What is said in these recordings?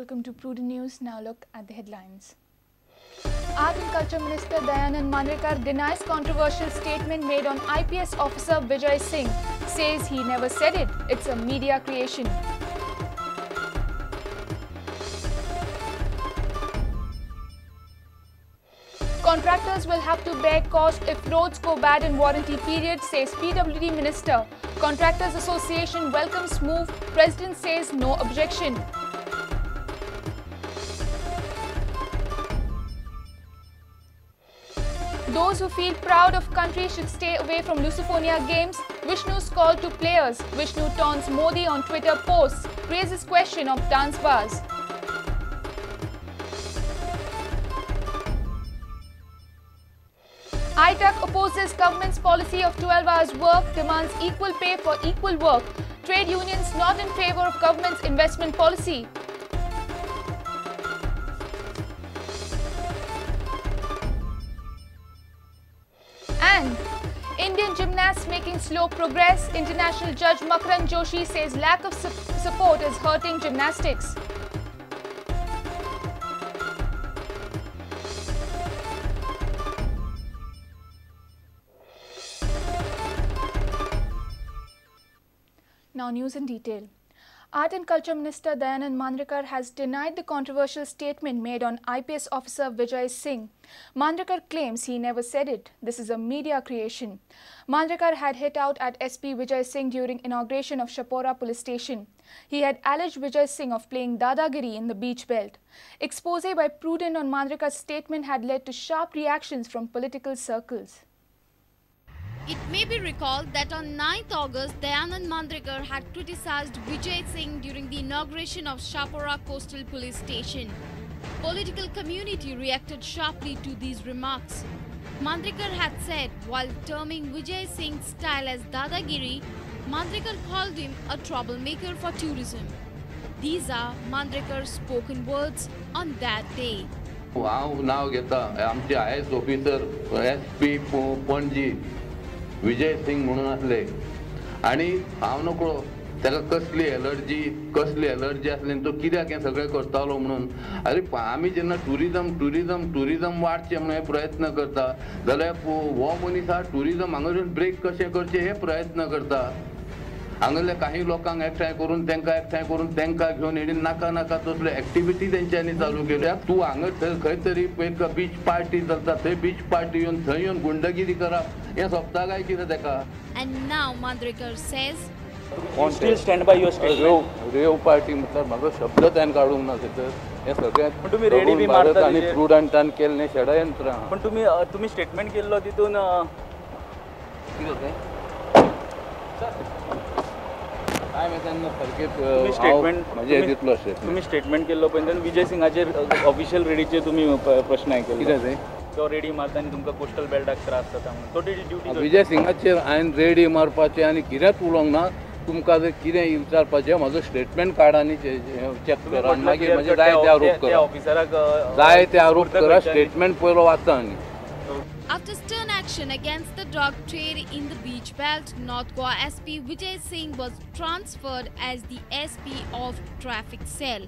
welcome to Prudent News. Now look at the headlines. Art and Culture Minister Dayanand Manrekar denies controversial statement made on IPS officer Vijay Singh. Says he never said it. It's a media creation. Contractors will have to bear cost if roads go bad in warranty period, says PWD Minister. Contractors Association welcomes move. President says no objection. Those who feel proud of country should stay away from Lusophonia games. Vishnu's call to players. Vishnu taunts Modi on Twitter posts. Raises question of dance bars. ITAC opposes government's policy of 12 hours work, demands equal pay for equal work. Trade unions not in favor of government's investment policy. And Indian gymnasts making slow progress. International judge Makran Joshi says lack of support is hurting gymnastics. Now news in detail. Art and Culture Minister Dayanand Manrekar has denied the controversial statement made on IPS officer Vijay Singh. Manrekar claims he never said it. This is a media creation. Manrekar had hit out at SP Vijay Singh during inauguration of Shapora police station. He had alleged Vijay Singh of playing Dadagiri in the beach belt. Expose by Prudent on Manrekar's statement had led to sharp reactions from political circles. It may be recalled that on 9th August, Dayanand Manrekar had criticized Vijay Singh during the inauguration of Shapora Coastal Police Station. Political community reacted sharply to these remarks. Manrekar had said, while terming Vijay Singh's style as Dadagiri, Manrekar called him a troublemaker for tourism. These are Manrekar's spoken words on that day. हांव नाव घेता आमचे IAS officer SP Panaji Vijay Singh म्हणून असले आणि हांव नको त्याला कसली एलर्जी असली तो कित्याक हे सगळें करतालो म्हणून अरे आमी जेन्ना टुरिजम वाडचे म्हणून प्रयत्न करता जाल्यार हो मनीस हा टुरिजम हांगासून ब्रेक कशें करचे हे प्रयत्न करता हांगासल्या काही लोकांक एकठांय करून तांकां घेवन येणी नाका तसल्यो एक्टिविटी तेंच्यांनी चालू केल्या तूं हांगा खंय तरी एक बीच पार्टी चलता थंय बीच पार्टी येवन थंय येवन गुंडगिरी करप हें सोंपता काय कितें तेका And now Manrekar says, still stand by your statement. Rave party म्हटल्यार म्हाका शब्द त्यान काडूंक ना तर हे सगळें पण तुम्ही रेडी बी मारता आनी प्रुडंटान केल्लें षडयंत्र पण तुम्ही स्टेटमेंट केल्लो तितून तुम्ही स्टेटमेंट केल्लो पळय विजय सिंगाचेर ऑफिशियल रेडीचेर तुम्ही प्रश्न आयकल्ले तो रेडी मारता आनी तुमकां कोस्टल बेल्टाक त्रास जाता म्हणून तो ड्युटी विजय सिंगाचेर हांवें रेडी मारपाचें आनी कितेंच उलोवंक ना तुमकां जर कितें विचारपाचें म्हजो स्टेटमेंट कार्ड आनी चॅक करा मागीर म्हजे जाय ते आरोप करा ऑफिसराक जाय ते आरोप करा स्टेटमेंट पयलो वाचा आनी after stern action against the drug trade in the beach belt, North Goa SP Vijay Singh was transferred as the SP of Traffic Cell.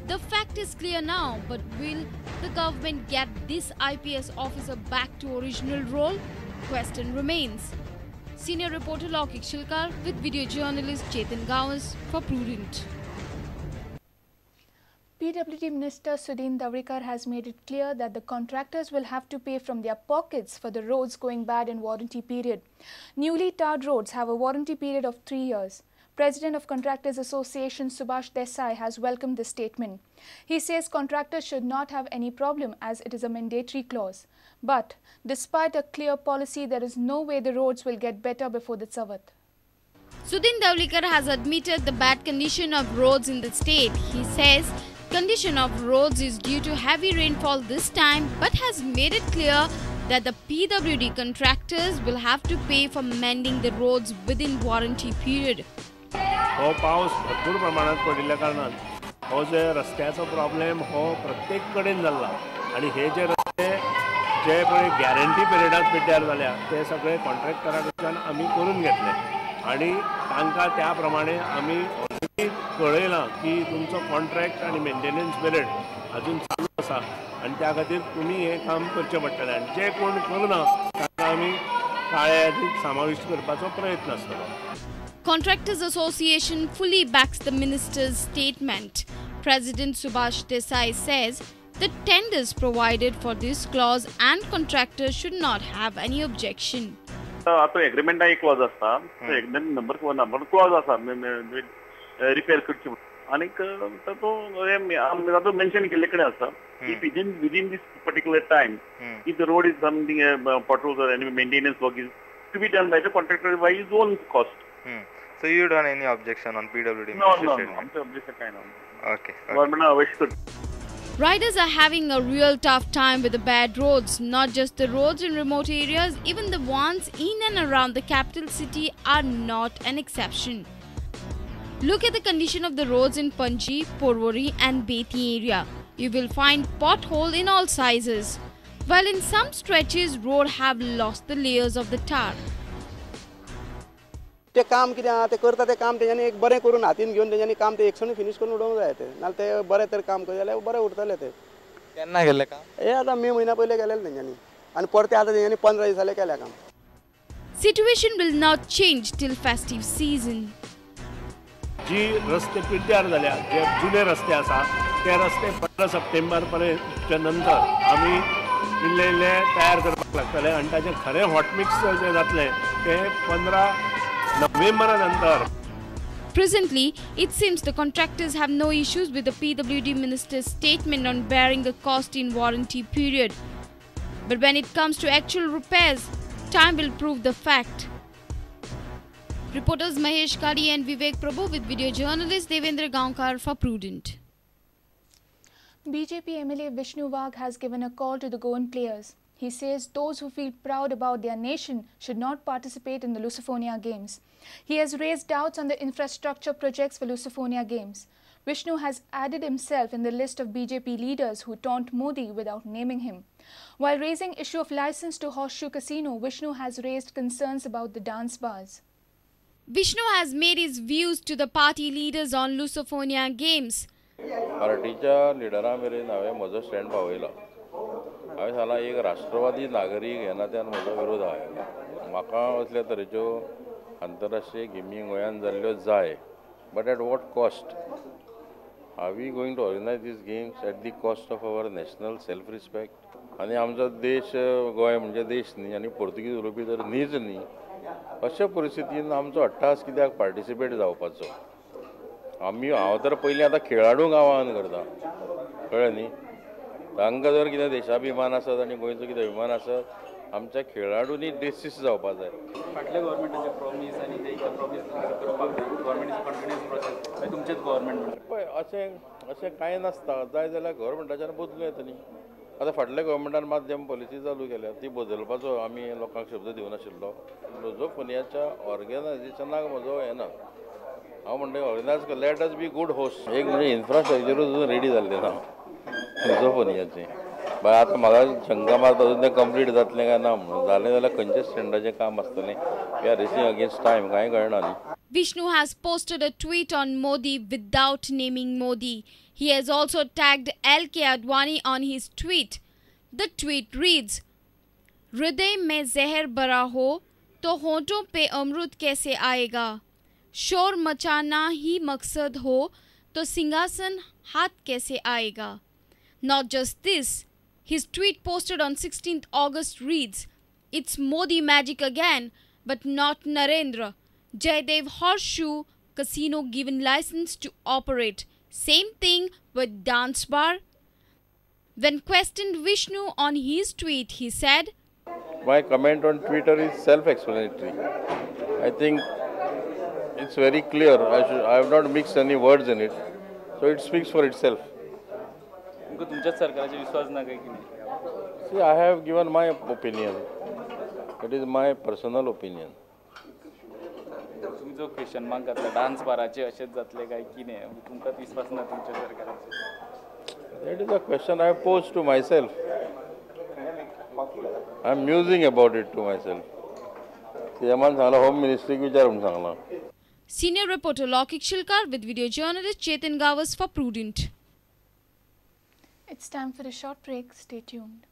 The fact is clear now, but will the government get this IPS officer back to original role? Question remains. Senior reporter Laukik Shilkar with video journalist Chetan Gawas for Prudent. PWD Minister Sudhin Davrikar has made it clear that the contractors will have to pay from their pockets for the roads going bad in warranty period. Newly tarred roads have a warranty period of 3 years. President of Contractors Association Subhash Desai has welcomed this statement. He says contractors should not have any problem as it is a mandatory clause. But despite a clear policy, there is no way the roads will get better before the Savat. Sudhin Davrikar has admitted the bad condition of roads in the state. He says condition of roads is due to heavy rainfall this time, but has made it clear that the PWD contractors will have to pay for mending the roads within warranty period. हो पावस भरपूर प्रमाणात पडिल्ल्या कारणान हो जे रस्त्याचो problem हो प्रत्येक कडेन जाल्ला आणि हे जे रस्ते जे पळय गॅरंटी पिरियडात पिड्ड्यार जाल्या ते सगळे कॉन्ट्रॅक्टरा कडच्यान आमी करून घेतले आणि तांकां त्या प्रमाणे आमी कळयलां की तुमचो कॉन्ट्रॅक्ट आनी मेंटेनन्स पिरियड अजून चालू आसा आनी त्या खातीर तुमी हें काम करचें पडटलें आनी जे कोण करना तांकां आमी काळ्या यादींत समाविष्ट करपाचो प्रयत्न आसतलो. Contractors Association fully backs the minister's statement. President Subhash Desai says the tenders provided for this clause and contractors should not have any objection. आता एग्रीमेंट एक क्लॉज आसता, एग्रीमेंट नंबर क्लॉज आसा रिपेर करची आनी तातूंत मेन्शन केल्ले कडेन आसता if within this particular time if the road is something potholes or any maintenance work is to be done by the contractor by his own cost. So you don't have any objection on PWD? No, objection kind of. Okay. Government avashyak. Riders are having a real tough time with the bad roads. Not just the roads in remote areas, even the ones in and around the capital city are not an exception. Look at the condition of the roads in Panji, Porvorim and Beti area. You will find potholes in all sizes, while in some stretches roads have lost the layers of the tar. ते काम कितें आहा ते करता ते काम तेज्यानी एक बरें करून हातीन घेवन तेज्यानी काम ते एकसोनी फिनिश करून उडोवंक जाय ते नाल्यार ते बरें तर काम केलें जाल्यार बरें उरतलें ते. केन्ना केलें काम? हे आतां मे म्हयन्या पयलें केलेलें तेंच्यांनी आनी परते आतां तेंच्यांनी 15 दीस जाले केल्या काम. Situation will not change till festive season. जी रस्ते पिड्ड्यार जाल्या जे जुने रस्ते आसा ते रस्ते 15 सप्टेंबर पर्यंतच्या नंतर आमी इल्ले तयार करपाक लागतले आनी ताचें खरें हॉटमिक्स जे जातलें ते 15 नोव्हेंबरा नंतर. Presently, it seems the contractors have no issues with the PWD minister's statement on bearing the cost in warranty period. But when it comes to actual repairs, time will prove the fact. Reporters Mahesh Kadi and Vivek Prabhu with video journalist Devendra Gaonkar for Prudent. BJP MLA Vishnu Wagh has given a call to the Goan players. He says those who feel proud about their nation should not participate in the Lusophonia Games. He has raised doubts on the infrastructure projects for Lusophonia Games. Vishnu has added himself in the list of BJP leaders who taunt Modi without naming him. While raising issue of license to Horseshoe Casino, Vishnu has raised concerns about the dance bars. Vishnu has made his views to the party leaders on Lusophonia Games. पार्टीच्या लिडरा मेरेन हांवें म्हजो stand पावयलो. हांवें सांगलां एक राष्ट्रवादी नागरीक ह्या नात्यान म्हजो विरोध आहा. म्हाका असल्या तरेच्यो आंतरराष्ट्रीय गेमी गोंयांत जाल्ल्यो जाय, but at what cost? Are we going to organise these games at the cost of our national self respect? आनी आमचो देश गोंय म्हणजे देश न्ही आनी पोर्तुगीज उलोवपी तर न्हीच न्ही. अशा परिस्थितीन आमचो अट्टास कित्याक पार्टिसिपेट जावपाचो? हांव तर पयलीं आतां खेळाडूंक आवाहन करता, कळ्ळें न्ही? तांकां जर कितें देशाभिमान आसत आनी गोंयचो कितें अभिमान आसत, आमच्या खेळाडूंनी डिसिस जावपाक जाय. फाटल्या गव्हर्मेंटाचे प्रॉमिस आनी ते प्रॉमिस करपाक जाय. गव्हर्मेंटाची कॉन्फिडन्स प्रोसेस मागीर तुमचेच गव्हर्मेंट पळय अशें कांय नासता. जाय जाल्यार गव्हर्मेंटाच्यान बदलूं येता न्ही. आतां फाटल्या गव्हर्मेंटान माध्यम पॉलिसी चालू केल्या, ती बदलपाचो आमी लोकांक शब्द दिवनाशिल्लो. लुझोफोनियाच्या ऑर्गनायझेशनाक म्हजो हें ना. हांव म्हणटा organise let us B good host. एक म्हणजे इन्फ्रास्ट्रक्चरूच रेडी जाल्लें ना लुझोफोनियाचें. बाय आतां म्हाका शंका मारता अजून तें कंप्लीट जातलें काय ना म्हणून. जालें जाल्यार खंयच्या स्टँडाचें काम आसतलें. We are racing against time, कांय कळना न्ही. Vishnu has posted a tweet on Modi without naming Modi. He has also tagged LK Advani on his tweet. The tweet reads, हृदय में जहर भरा हो तो होंठों पे अमृत कैसे आएगा? शोर मचाना ही मकसद हो तो सिंहासन हाथ कैसे आएगा? Not just this, his tweet posted on 16th August reads, it's Modi magic again, but not Narendra. Jaydev Horseshoe Casino given license to operate. Same thing with dance bar. When questioned Vishnu on his tweet, he said, My comment on Twitter is self-explanatory. I think it's very clear. I have not mixed any words in it, so it speaks for itself. तुमच्याच सरकाराचे विश्वास ना काय की नाही? See, I have given my opinion. It is my personal opinion. तुम्ही जो question mark घातला डान्स बाराचे असेच जातले काय की नाही, तुमकां विश्वास ना तुमच्या सरकाराचे? That is a question I pose to myself. I am musing about it to myself. ते आम्हाला सांगला होम मिनिस्ट्रीक विचारून Sangla. Senior reporter Lokik Shilkar with video journalist Chetan Gawas for Prudent. It's time for a short break. Stay tuned.